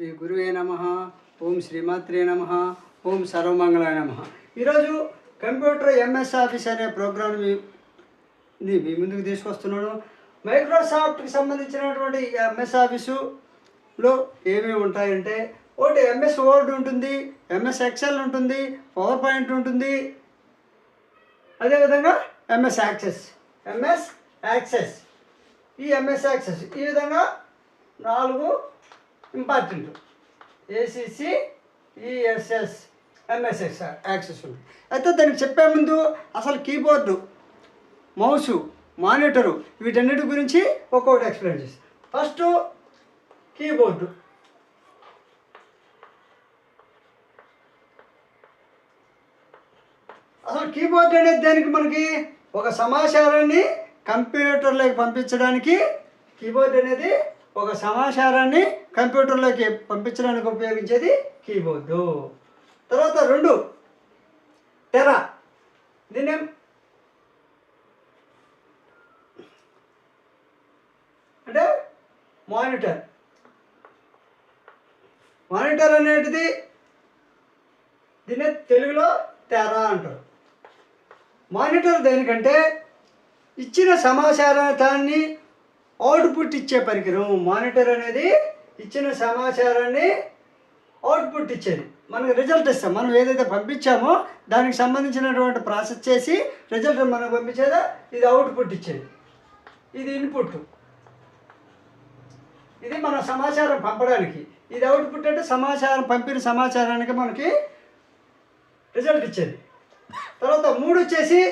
శ్రీ గురువే నమః. ఓం శ్రీమాత్రే నమః. ఓం సర్వమంగళాయ నమః. ఈరోజు కంప్యూటర్ ఎంఎస్ ఆఫీస్ అనే ప్రోగ్రామ్ని మీ ముందుకు తీసుకొస్తున్నాను. మైక్రోసాఫ్ట్కి సంబంధించినటువంటి ఎంఎస్ ఆఫీసులో ఏమేమి ఉంటాయంటే, ఒకటి ఎంఎస్ వర్డ్ ఉంటుంది, ఎంఎస్ ఎక్సెల్ ఉంటుంది, పవర్ పాయింట్ ఉంటుంది, అదేవిధంగా ఎంఎస్ యాక్సెస్. ఈ ఎంఎస్ యాక్సెస్ ఈ విధంగా 4 important. ACC, ESS, MS access ఉంది. అయితే దానికి చెప్పే ముందు అసలు కీబోర్డు, మౌసు, మానిటరు వీటన్నిటి గురించి ఒక్కొక్కటి ఎక్స్ప్లెయిన్ చేస్తాను. First keyboard. అసలు కీబోర్డ్ అనేది దానికి మనకి ఒక సమాచారాన్ని కంప్యూటర్లోకి పంపించడానికి, కీబోర్డ్ అనేది ఒక సమాచారాన్ని కంప్యూటర్లోకి పంపించడానికి ఉపయోగించేది కీబోర్డు. తర్వాత 2 టెరా. దీన్ని అంటే మానిటర్. మానిటర్ అనేటిది దీన్ని తెలుగులో తెరా అంటారు. మానిటర్ దేనికంటే ఇచ్చిన సమాచారాన్ని అవుట్పుట్ ఇచ్చే పరికరం. మానిటర్ అనేది ఇచ్చిన సమాచారాన్ని అవుట్పుట్ ఇచ్చేది, మనకు రిజల్ట్ ఇస్తాం. మనం ఏదైతే పంపించామో దానికి సంబంధించినటువంటి ప్రాసెస్ చేసి రిజల్ట్ మనకు పంపించేదా, ఇది అవుట్పుట్ ఇచ్చేది. ఇది ఇన్పుట్. ఇది మన సమాచారం పంపడానికి. ఇది అవుట్పుట్ అంటే సమాచారం, పంపిన సమాచారానికి మనకి రిజల్ట్ ఇచ్చేది. తర్వాత 3 వచ్చేసి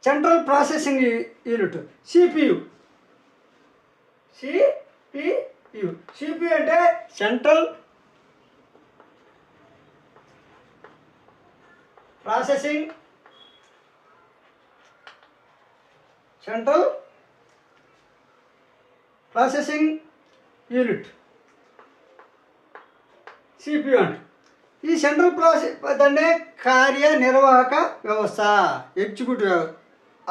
central processing unit, CPU. CPU అంటే సెంట్రల్ ప్రాసెసింగ్ యూనిట్, సిపియు అంటే. ఈ సెంట్రల్ దాన్ని కార్యనిర్వాహక వ్యవస్థ, ఎగ్జిక్యూటివ్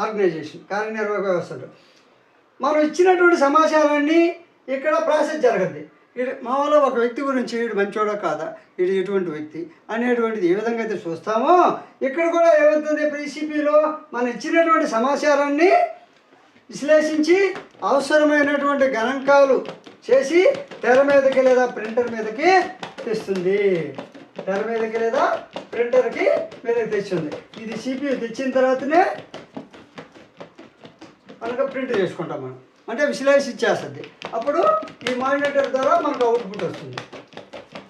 ఆర్గనైజేషన్, కార్యనిర్వాహక వ్యవస్థ. మనం ఇచ్చినటువంటి సమాచారాన్ని ఇక్కడ ప్రాసెస్ జరగద్ది. ఇది మామూలుగా ఒక వ్యక్తి గురించి వీడు మంచోడా కాదా, వీడు ఎటువంటి వ్యక్తి అనేటువంటిది ఏ విధంగా అయితే చూస్తామో, ఇక్కడ కూడా ఏమవుతుంది, ప్రీసీపీలో మనం ఇచ్చినటువంటి సమాచారాన్ని విశ్లేషించి అవసరమైనటువంటి గణాంకాలు చేసి తెర మీదకి లేదా ప్రింటర్ మీదకి తెస్తుంది. తెర మీదకి లేదా ప్రింటర్కి మీదకి తెచ్చింది. ఇది సిపియు తెచ్చిన తర్వాతనే మనకు ప్రింట్ చేసుకుంటాం మనం, అంటే విశ్లేషించేస్తుంది. అప్పుడు ఈ మానిటర్ ద్వారా మనకు అవుట్పుట్ వస్తుంది.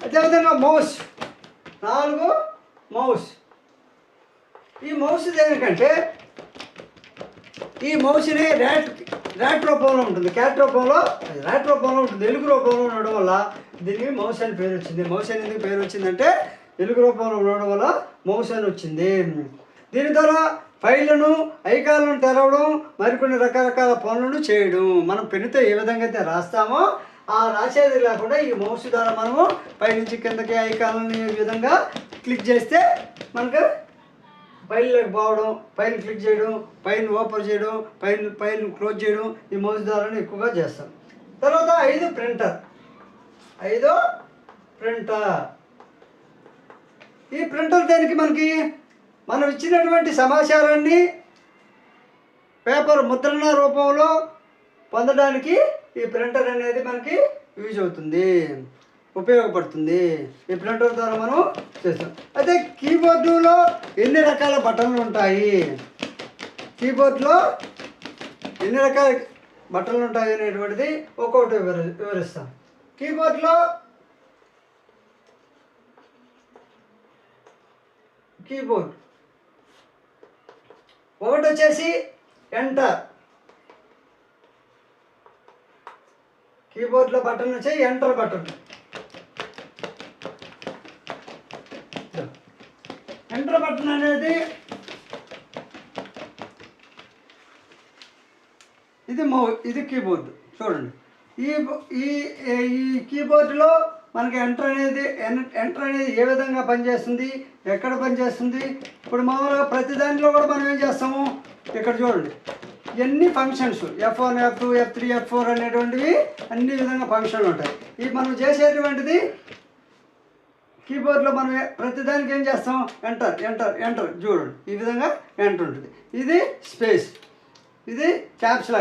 అదేవిధంగా మౌస్. 4 మౌస్. ఈ మౌస్ దేనికంటే, ఈ మౌస్ని ర్యాట్ రూపంలో ఉంటుంది, ర్యాట్ రూపంలో ఉంటుంది, ఎలుగు రూపంలో ఉండడం వల్ల దీనికి మౌస్ అని పేరు వచ్చింది. మౌస్ అని ఎందుకు పేరు వచ్చిందంటే ఎలుగు రూపంలో ఉండడం వల్ల మౌస్ అని వచ్చింది. దీని ద్వారా ఫైళ్ళను, ఐకాన్లను తెరవడం, మరికొన్ని రకరకాల పనులను చేయడం. మనం పెన్నుతో ఏ విధంగా అయితే రాస్తామో ఆ రాసేది లేకుండా ఈ మౌస్ ద్వారా మనము పైనుంచి కిందకి ఐకాన్లను ఈ విధంగా క్లిక్ చేస్తే మనకు ఫైల్లోకి పోవడం, ఫైల్ క్లిక్ చేయడం, ఫైల్ ఓపెన్ చేయడం, ఫైల్ క్లోజ్ చేయడం ఈ మౌస్ ద్వారానే ఎక్కువగా చేస్తాం. తర్వాత 5 ప్రింటర్. ఈ ప్రింటర్ దేనికి, మనకి మనం ఇచ్చినటువంటి సమాచారాన్ని పేపర్ ముద్రణ రూపంలో పొందడానికి ఈ ప్రింటర్ అనేది మనకి యూజ్ అవుతుంది, ఉపయోగపడుతుంది. ఈ ప్రింటర్ ద్వారా మనం చేస్తాం. అయితే కీబోర్డులో ఎన్ని రకాల బటన్లు ఉంటాయి, కీబోర్డ్లో ఎన్ని రకాల బటన్లు ఉంటాయి అనేటువంటిది ఒక్కొక్కటి వివరిస్తాం. కీబోర్డ్ ఒకటి వచ్చేసి ఎంటర్. కీబోర్డ్లో బటన్ వచ్చి ఎంటర్ బటన్. ఎంటర్ బటన్ అనేది ఇది కీబోర్డ్. చూడండి, ఈ కీబోర్డులో మనకి ఎంటర్ అనేది ఏ విధంగా పనిచేస్తుంది, ఎక్కడ పనిచేస్తుంది. ఇప్పుడు మామూలుగా ప్రతి దాంట్లో కూడా మనం ఏం చేస్తాము, ఇక్కడ చూడండి, ఇవన్నీ functions F1 F2 F3 F4 అనేటువంటివి అన్ని విధంగా ఫంక్షన్లు ఉంటాయి. ఇవి మనం చేసేటువంటిది కీబోర్డ్లో మనం ప్రతిదానికి ఏం చేస్తాం, ఎంటర్ ఎంటర్ ఎంటర్ చూడండి, ఈ విధంగా ఎంటర్ ఉంటుంది. ఇది స్పేస్, ఇది క్యాప్స్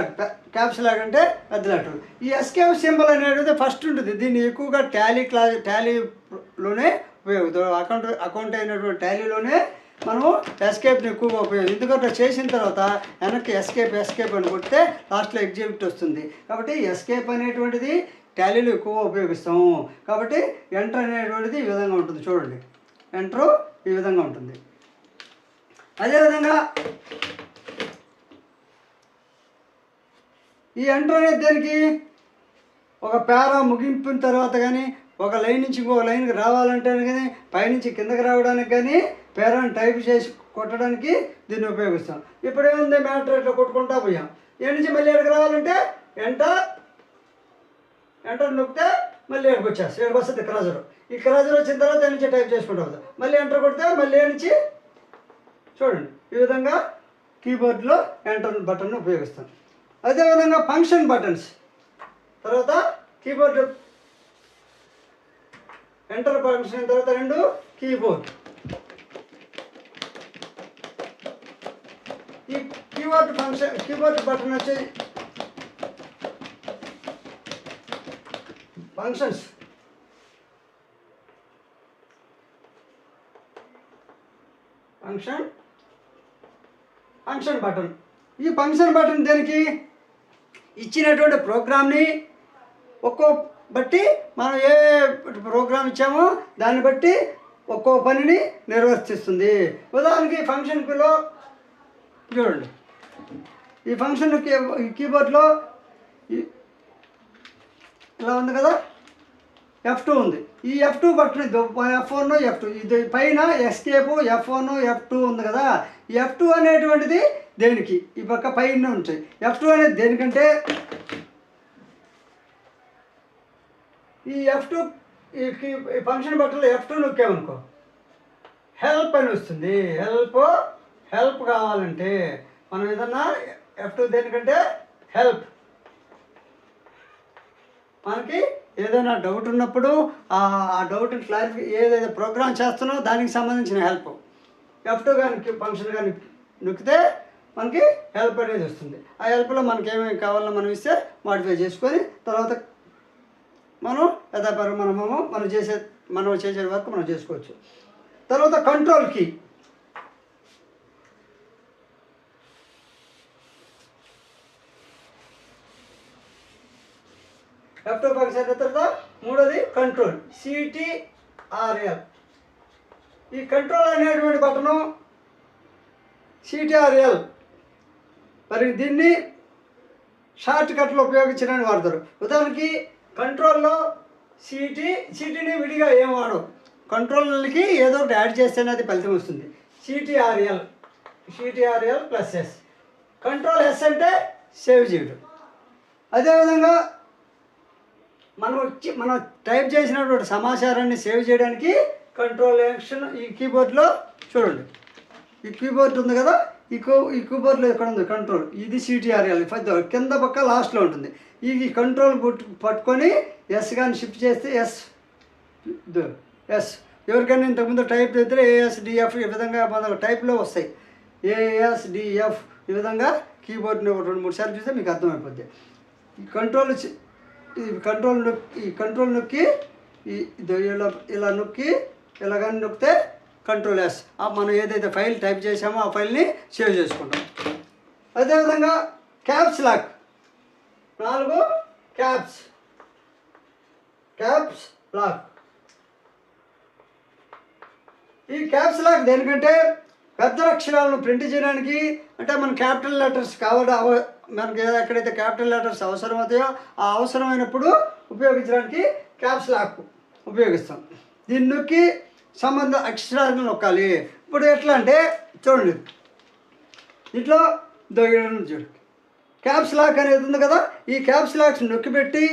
లాక్ అంటే పెద్ద లెటర్. ఈ ఎస్కేప్ సింబల్ అనేది ఫస్ట్ ఉంటుంది. దీన్ని ఎక్కువగా టాలీలోనే ఉపయోగిస్తాం. అకౌంట్ అయినటువంటి టాలీలోనే మనము ఎస్కేప్ని ఎక్కువగా ఉపయోగిస్తాం. ఎందుకంటే చేసిన తర్వాత వెనక్కి ఎస్కేప్ అని కొడితే లాస్ట్లో ఎగ్జిక్యూట్ వస్తుంది. కాబట్టి ఎస్కేప్ అనేటువంటిది టాలీలో ఎక్కువగా ఉపయోగిస్తాము. కాబట్టి ఎంటర్ అనేటువంటిది ఈ విధంగా ఉంటుంది. చూడండి, ఎంటర్ ఈ విధంగా ఉంటుంది. అదేవిధంగా ఈ ఎంటర్ అనేది దేనికి, ఒక పేరా ముగింపిన తర్వాత కానీ, ఒక లైన్ నుంచి ఇంకొక లైన్కి రావాలంటే కానీ, పైనుంచి కిందకి రావడానికి కానీ, పేరాన్ని టైప్ చేసి కొట్టడానికి దీన్ని ఉపయోగిస్తాం. ఇప్పుడు ఏముంది, మ్యాటర్ ఇట్లా కొట్టుకుంటా పోయాం. ఏ నుంచి మళ్ళీ ఎక్కడికి రావాలంటే ఎంటర్ నొక్కితే మళ్ళీ ఎక్కడికి వచ్చేస్తాం. ఎక్కడికి వస్తుంది క్రాజర్. ఈ క్రాజర్ వచ్చిన తర్వాత నుంచి టైప్ చేసుకుంటా పోతాం. మళ్ళీ ఎంటర్ కొడితే మళ్ళీ నుంచి చూడండి, ఈ విధంగా కీబోర్డ్లో ఎంటర్ బటన్ ఉపయోగిస్తాం. అదేవిధంగా ఫంక్షన్ బటన్స్, తర్వాత కీబోర్డ్ ఎంటర్ ఫంక్షన్ తర్వాత 2 కీబోర్డ్. ఈ కీబోర్డ్ బటన్ వచ్చి ఫంక్షన్ బటన్. ఈ ఫంక్షన్ బటన్ దేనికి, ఇచ్చినటువంటి ప్రోగ్రామ్ని ఒక్కో బట్టి మనం ఏ ప్రోగ్రామ్ ఇచ్చామో దాన్ని బట్టి ఒక్కో పనిని నిర్వర్తిస్తుంది. ఉదాహరణకి ఫంక్షన్లో చూడండి, ఈ ఫంక్షన్ కీబోర్డ్లో ఇలా ఉంది కదా, F2 ఉంది. ఈ F2 బటన్ F1 F2 ఇది పైన ఎస్కేప్ F1 F2 ఉంది కదా. ఈ F2 అనేటువంటిది దేనికి, ఈ పక్క పైన ఉంటాయి. F2 అనేది దేనికంటే, ఈ F2 ఈ ఫంక్షన్ బటన్లో F2 నొక్కామనుకో హెల్ప్ అని వస్తుంది. హెల్ప్ కావాలంటే మనం ఏదన్నా F2 దేనికంటే హెల్ప్. మనకి ఏదైనా డౌట్ ఉన్నప్పుడు ఆ డౌట్ని క్లారిఫై ఏదైతే ప్రోగ్రామ్ చేస్తున్నామో దానికి సంబంధించిన హెల్ప్ F2 కానీ ఫంక్షన్ కానీ నొక్కితే మనకి హెల్ప్ అనేది వస్తుంది. ఆ హెల్ప్లో మనకి ఏమేమి కావాలో మనం ఇస్తే మాడిఫై చేసుకొని తర్వాత మనం యథాపరం మనం చేసే వర్క్ మనం చేసుకోవచ్చు. తర్వాత కంట్రోల్ కీ, F2 ఫంక్షన్ తర్వాత 3వది కంట్రోల్ CTRL. ఈ కంట్రోల్ అనేటువంటి బటను CTRL మరి దీన్ని షార్ట్ కట్లో ఉపయోగించడానికి వాడతారు. ఉదాహరణకి కంట్రోల్లో సిటీని విడిగా ఏం వాడవు, కంట్రోల్కి ఏదో ఒకటి యాడ్ చేస్తేనే అది ఫలితం వస్తుంది. CTRL plus S. Control S అంటే సేవ్ చేయడం. అదేవిధంగా మనం టైప్ చేసినటువంటి సమాచారాన్ని సేవ్ చేయడానికి కంట్రోల్ యాక్షన్ ఈ కీబోర్డ్లో చూడండి, ఈ కీబోర్డ్ ఉంది కదా, ఈ కీబోర్డ్లో ఎక్కడ ఉంది కంట్రోల్, ఇది CTRL కింద పక్క లాస్ట్లో ఉంటుంది. ఈ కంట్రోల్ పట్టుకొని ఎస్ కానీ షిఫ్ట్ చేస్తే ఎస్ ఎవరికైనా ఇంతకుముందు టైప్ చేస్తే ASDF ఈ విధంగా మన టైప్లో వస్తాయి. ASDF ఈ విధంగా కీబోర్డ్ని 2-3 సార్లు చూస్తే మీకు అర్థమైపోద్ది. ఈ కంట్రోల్ నొక్కి ఇలా నొక్కి ఇలా కానీ నొక్కితే కంట్రోల్ S మనం ఏదైతే ఫైల్ టైప్ చేసామో ఆ ఫైల్ని సేవ్ చేసుకుంటాం. అదేవిధంగా క్యాప్స్ లాక్, 4 క్యాప్స్ లాక్. ఈ క్యాప్స్ లాక్ దేనికంటే పెద్ద అక్షరాలను ప్రింట్ చేయడానికి, అంటే మన క్యాపిటల్ లెటర్స్ మనకి ఎక్కడైతే క్యాపిటల్ లెటర్స్ అవసరమవుతాయో ఆ అవసరమైనప్పుడు ఉపయోగించడానికి క్యాప్స్ లాక్ ఉపయోగిస్తాం. దీన్ని నొక్కి సంబంధ అక్షరాలను నొక్కాలి. ఇప్పుడు ఎట్లా అంటే చూడండి, ఇట్లా చూడండి క్యాప్స్ లాక్ అనేది ఉంది కదా, ఈ క్యాప్స్ లాక్స్ నొక్కిపెట్టి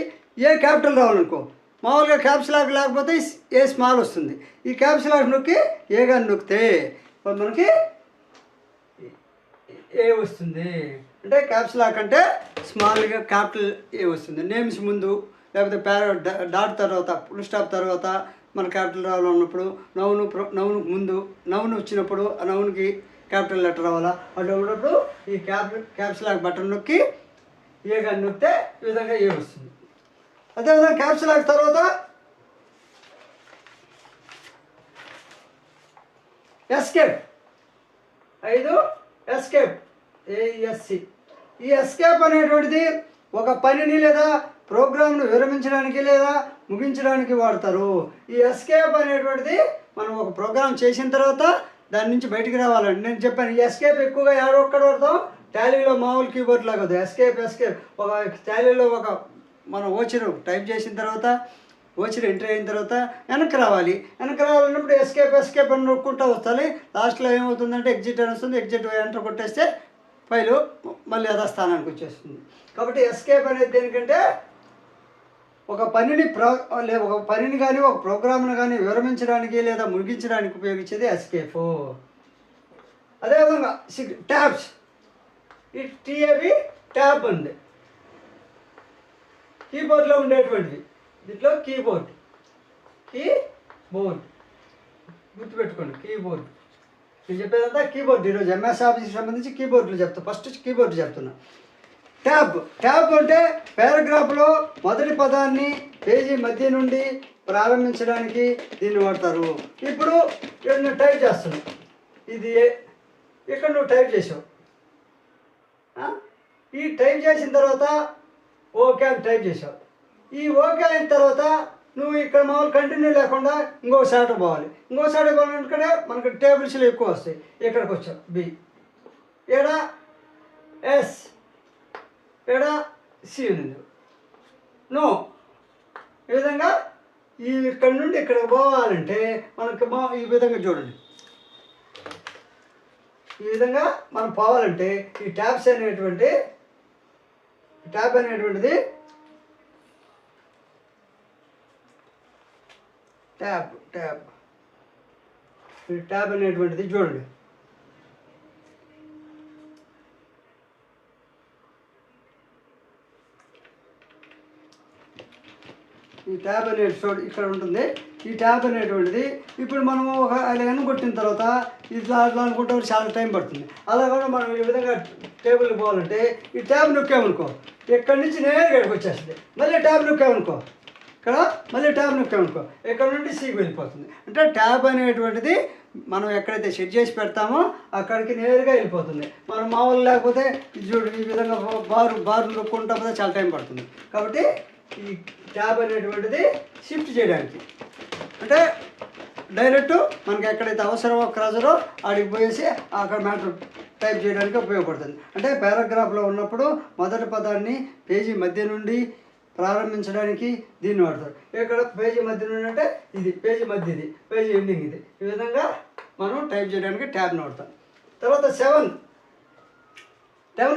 ఏ క్యాపిటల్ రావాలనుకో, మామూలుగా క్యాప్స్ లాక్ లేకపోతే ఏ స్మాల్ వస్తుంది. ఈ క్యాప్స్ లాక్ నొక్కి ఏ కానీ నొక్కితే మనకి ఏ వస్తుంది. అంటే క్యాప్స్ లాక్ అంటే స్మాల్గా క్యాపిటల్ ఏ వస్తుంది. నేమ్స్ ముందు లేకపోతే డాట్ తర్వాత ఫుల్ స్టాప్ తర్వాత మన క్యాపిటల్ రావాలన్నప్పుడు నౌను ముందు నౌన్ వచ్చినప్పుడు ఆ నౌన్కి క్యాపిటల్ లెటర్ రావాలా. అటు ఉన్నప్పుడు ఈ క్యాప్స్ లాక్ బటన్ నొక్కి ఏ కానీ నొక్కితే ఈ విధంగా ఏ వస్తుంది. అదేవిధంగా క్యాప్స్ లాక్ తర్వాత ఎస్కేప్ 5 ఎస్కేప్ AESC. ఈ ఎస్కేప్ అనేటువంటిది ఒక పనిని లేదా ప్రోగ్రామ్ను విరమించడానికి లేదా ముగించడానికి వాడతారు. ఈ ఎస్కేప్ అనేటువంటిది మనం ఒక ప్రోగ్రామ్ చేసిన తర్వాత దాని నుంచి బయటికి రావాలండి. నేను చెప్పాను ఈ ఎస్కేప్ ఎక్కువగా ఎక్కడ వాడతాం, టాలీలో మామూలు కీబోర్డ్ లాగా వద్దు. ఎస్కేప్ ఒక టాలీలో ఒక మనం ఓచరు టైప్ చేసిన తర్వాత ఓచరు ఎంట్రీ అయిన తర్వాత వెనక్కి రావాలన్నప్పుడు ఎస్కేప్ అని నొక్కుంటూ వస్తాలి. లాస్ట్లో ఏమవుతుందంటే ఎగ్జిట్ అని వస్తుంది. ఎగ్జిట్ ఎంటర్ కొట్టేస్తే ఫైలు మళ్ళీ యథాస్థానానికి వచ్చేస్తుంది. కాబట్టి ఎస్కేప్ అనేది దేనికంటే ఒక పనిని కానీ ఒక ప్రోగ్రామ్ను కానీ విరమించడానికి లేదా ముగించడానికి ఉపయోగించేది ఎస్కేప్. అదేవిధంగా ట్యాబ్స్, ఈ టీఏబి ట్యాబ్ ఉంది, కీబోర్డ్లో ఉండేటువంటివి. దీంట్లో కీబోర్డ్ గుర్తుపెట్టుకోండి. కీబోర్డ్ నేను చెప్పేదంతా కీబోర్డ్. ఈరోజు MS ఆఫీస్కి సంబంధించి కీబోర్డులు చెప్తా. ఫస్ట్ కీబోర్డ్ చెప్తున్నా. ట్యాబ్ అంటే పారాగ్రాఫ్లో మొదటి పదాన్ని పేజీ మధ్య నుండి ప్రారంభించడానికి దీన్ని వాడతారు. ఇప్పుడు ఇక్కడ నువ్వు టైప్ చేస్తున్నావు, ఇది ఇక్కడ నువ్వు టైప్ చేసావు. ఈ టైప్ చేసిన తర్వాత ఓకే అని టైప్ చేసావు. ఈ ఓకే అయిన తర్వాత నువ్వు ఇక్కడ మామూలు కంటిన్యూ లేకుండా ఇంకో షాట్ పోవాలి. ఇక్కడ మనకు టేబుల్స్లో ఎక్కువ వస్తాయి. ఇక్కడికి వచ్చావు B, ఇక్కడ S, ఇక్కడ C ఉంది. నో ఈ విధంగా ఇక్కడ నుండి ఇక్కడ పోవాలంటే మనకి ఈ విధంగా చూడండి. ఈ విధంగా మనం పోవాలంటే ఈ ట్యాబ్ అనేటువంటిది ట్యాబ్ అనేటువంటిది చూడండి. ఈ ట్యాబ్ అనేది ఇక్కడ ఉంటుంది. ఈ ట్యాబ్ అనేటువంటిది ఇప్పుడు మనము ఒక ఎన్ని కొట్టిన తర్వాత ఇట్లా అనుకుంటే చాలా టైం పడుతుంది. అలా కూడా మనం ఈ విధంగా టేబుల్కి పోవాలంటే ఈ ట్యాబ్ నొక్కామనుకో ఇక్కడి నుంచి నేరుగా ఇక్కడికి వచ్చేస్తుంది. మళ్ళీ ట్యాబ్ నొక్కామనుకో ఇక్కడ నుండి Cకి వెళ్ళిపోతుంది. అంటే ట్యాబ్ అనేటువంటిది మనం ఎక్కడైతే సెట్ చేసి పెడతామో అక్కడికి నేరుగా వెళ్ళిపోతుంది. మనం మామూలు లేకపోతే చూడు ఈ విధంగా బారు నొక్కుంటా పోతే చాలా టైం పడుతుంది. కాబట్టి ఈ ట్యాబ్ అనేటువంటిది షిఫ్ట్ చేయడానికి అంటే డైరెక్ట్ మనకి ఎక్కడైతే అవసరమో క్రాజరో ఆడికి పోయేసి అక్కడ మ్యాటర్ టైప్ చేయడానికి ఉపయోగపడుతుంది. అంటే పారాగ్రాఫ్లో ఉన్నప్పుడు మొదటి పదాన్ని పేజీ మధ్య నుండి ప్రారంభించడానికి దీన్ని వాడతారు. ఇక్కడ పేజీ మధ్య నుండి అంటే ఇది పేజీ మధ్య, ఇది పేజీ ఎండింగ్, ఇది ఈ విధంగా మనం టైప్ చేయడానికి ట్యాబ్ని వాడతాం. తర్వాత 7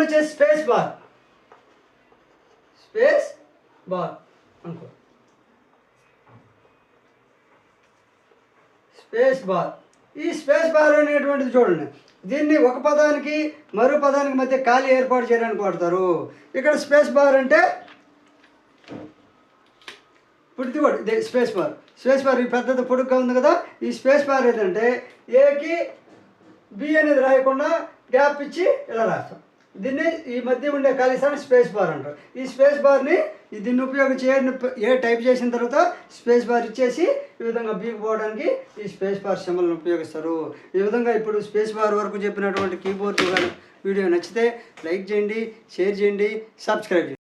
వచ్చేసి స్పేస్ బార్ అనుకో. ఈ స్పేస్ బార్ అనేటువంటిది చూడండి, దీన్ని ఒక పదానికి మరో పదానికి మధ్య ఖాళీ ఏర్పాటు చేయడానికి వాడతారు. ఇక్కడ స్పేస్ బార్ అంటే ఇదే స్పేస్ బార్ ఈ పెద్దది పొడుగ్గా ఉంది కదా. ఈ స్పేస్ బార్ ఏదంటే ఏకి B అనేది రాయకుండా గ్యాప్ ఇచ్చి ఇలా రాస్తాం. దీన్ని ఈ మధ్య ఉండే ఖాళీ స్థానం స్పేస్ బార్ అంటారు. ఈ స్పేస్ బార్ని దీన్ని ఉపయోగించి ఏ టైప్ చేసిన తర్వాత స్పేస్ బార్ ఇచ్చేసి ఈ విధంగా Bకి పోవడానికి ఈ స్పేస్ బార్ సింబల్ని ఉపయోగిస్తారు. ఈ విధంగా ఇప్పుడు స్పేస్ బార్ వరకు చెప్పినటువంటి కీబోర్డ్ వీడియో నచ్చితే లైక్ చేయండి, షేర్ చేయండి, సబ్స్క్రైబ్ చేయండి.